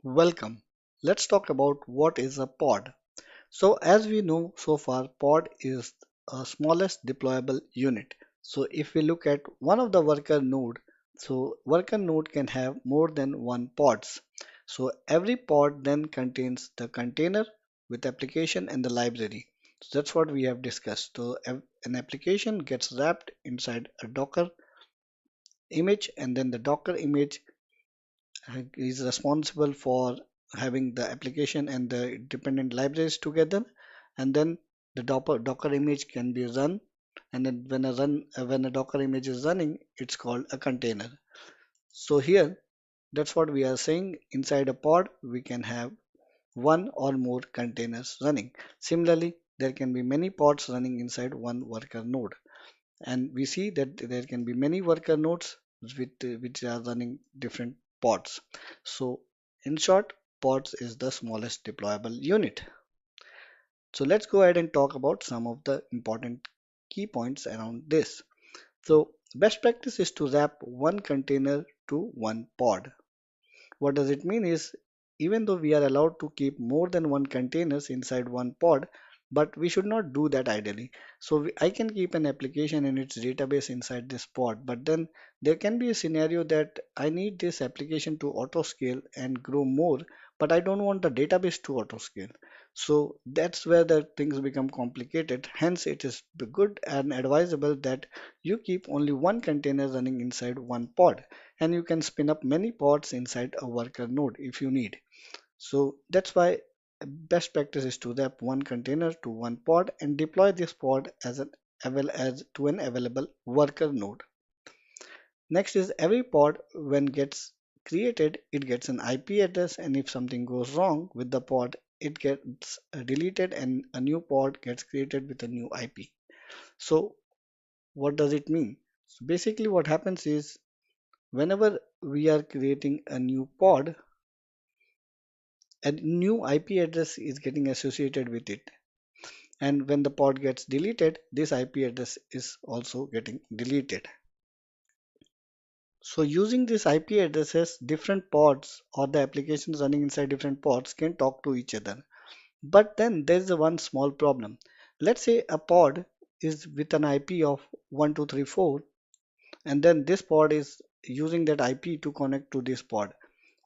Welcome. Let's talk about what is a pod. So as we know so far, pod is a smallest deployable unit. So if we look at one of the worker node, so worker node can have more than one pods. So every pod then contains the container with application and the library. So that's what we have discussed. So an application gets wrapped inside a Docker image, and then the Docker image is responsible for having the application and the dependent libraries together, and then the Docker image can be run, and then when a Docker image is running, it's called a container. So here, that's what we are saying. Inside a pod we can have one or more containers running. Similarly, there can be many pods running inside one worker node, and we see that there can be many worker nodes which are running different pods. So in short, pods is the smallest deployable unit. So let's go ahead and talk about some of the important key points around this. So best practice is to wrap one container to one pod. What does it mean is, even though we are allowed to keep more than one containers inside one pod, but we should not do that ideally. So I can keep an application in its database inside this pod, but then there can be a scenario that I need this application to auto scale and grow more, but I don't want the database to auto scale. So that's where the things become complicated. Hence, it is good and advisable that you keep only one container running inside one pod, and you can spin up many pods inside a worker node if you need. So that's why best practice is to wrap one container to one pod and deploy this pod as to an available worker node. Next is every pod when gets created, it gets an IP address, and if something goes wrong with the pod, it gets deleted and a new pod gets created with a new IP. So what does it mean? So basically what happens is, whenever we are creating a new pod, a new IP address is getting associated with it. And when the pod gets deleted, this IP address is also getting deleted. So using this IP addresses, different pods or the applications running inside different pods can talk to each other. But then there's a one small problem. Let's say a pod is with an IP of 1234, and then this pod is using that IP to connect to this pod.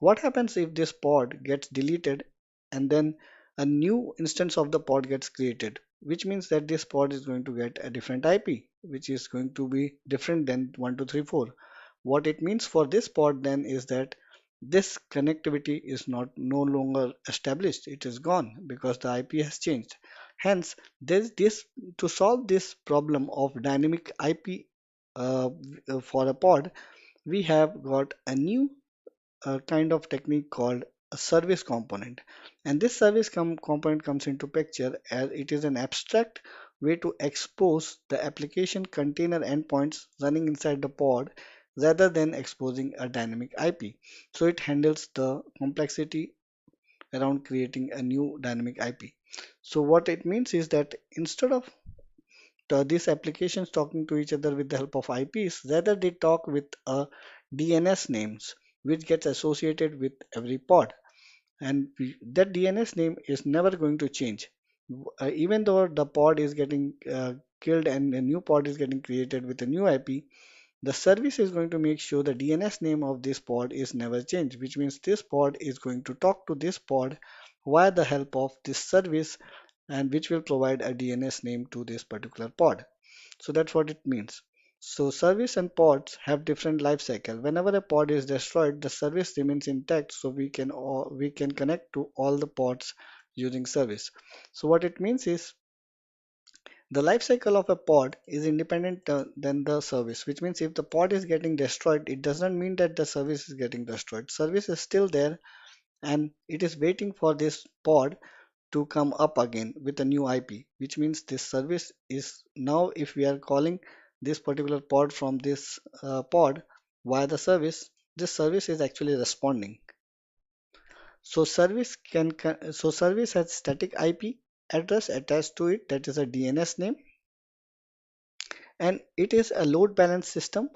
What happens if this pod gets deleted and then a new instance of the pod gets created, which means that this pod is going to get a different IP, which is going to be different than 1234. What it means for this pod then is that this connectivity is not no longer established. It is gone because the IP has changed. Hence, there's this to solve this problem of dynamic IP for a pod, we have got a new kind of technique called a service component. And this component comes into picture as it is an abstract way to expose the application container endpoints running inside the pod rather than exposing a dynamic IP. So it handles the complexity around creating a new dynamic IP. So what it means is that instead of these applications talking to each other with the help of IPs, rather they talk with DNS names which gets associated with every pod, and that DNS name is never going to change. Even though the pod is getting killed and a new pod is getting created with a new IP, the service is going to make sure the DNS name of this pod is never changed, which means this pod is going to talk to this pod via the help of this service, and which will provide a DNS name to this particular pod. So that's what it means. So service and pods have different life cycle. Whenever a pod is destroyed, the service remains intact, so we can connect to all the pods using service. So what it means is, the life cycle of a pod is independent than the service, which means if the pod is getting destroyed, it does not mean that the service is getting destroyed. Service is still there and it is waiting for this pod to come up again with a new IP, which means this service is now, if we are calling this particular pod from this pod via the service, this service is actually responding. So service has static IP address attached to it, that is a DNS name, and it is a load balance system,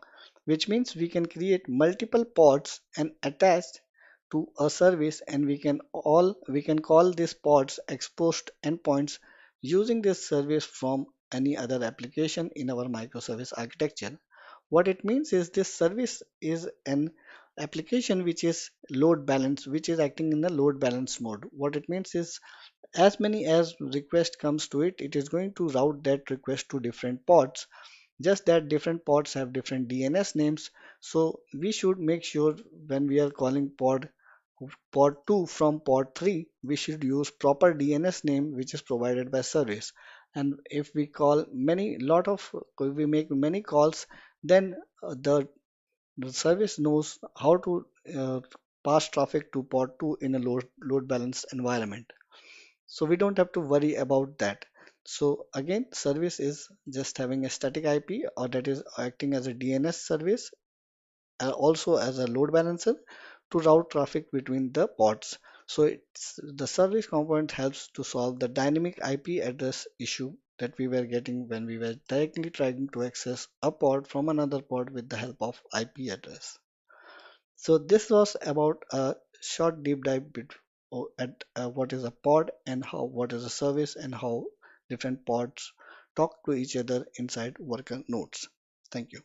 which means we can create multiple pods and attach to a service, and we can call these pods exposed endpoints using this service from any other application in our microservice architecture. What it means is this service is an application which is load balance, which is acting in the load balance mode. What it means is as many as request comes to it, it is going to route that request to different pods. Just that different pods have different DNS names. So we should make sure when we are calling pod 2 from pod 3, we should use proper DNS name which is provided by service. And if we call many lot of if we make many calls, then the service knows how to pass traffic to pod 2 in a load balanced environment. So we don't have to worry about that. So again, service is just having a static IP, or that is acting as a DNS service, also as a load balancer to route traffic between the pods. So the service component helps to solve the dynamic IP address issue that we were getting when we were directly trying to access a pod from another pod with the help of IP address. So this was about a short deep dive at what is a pod and how what is a service and how different pods talk to each other inside worker nodes. Thank you.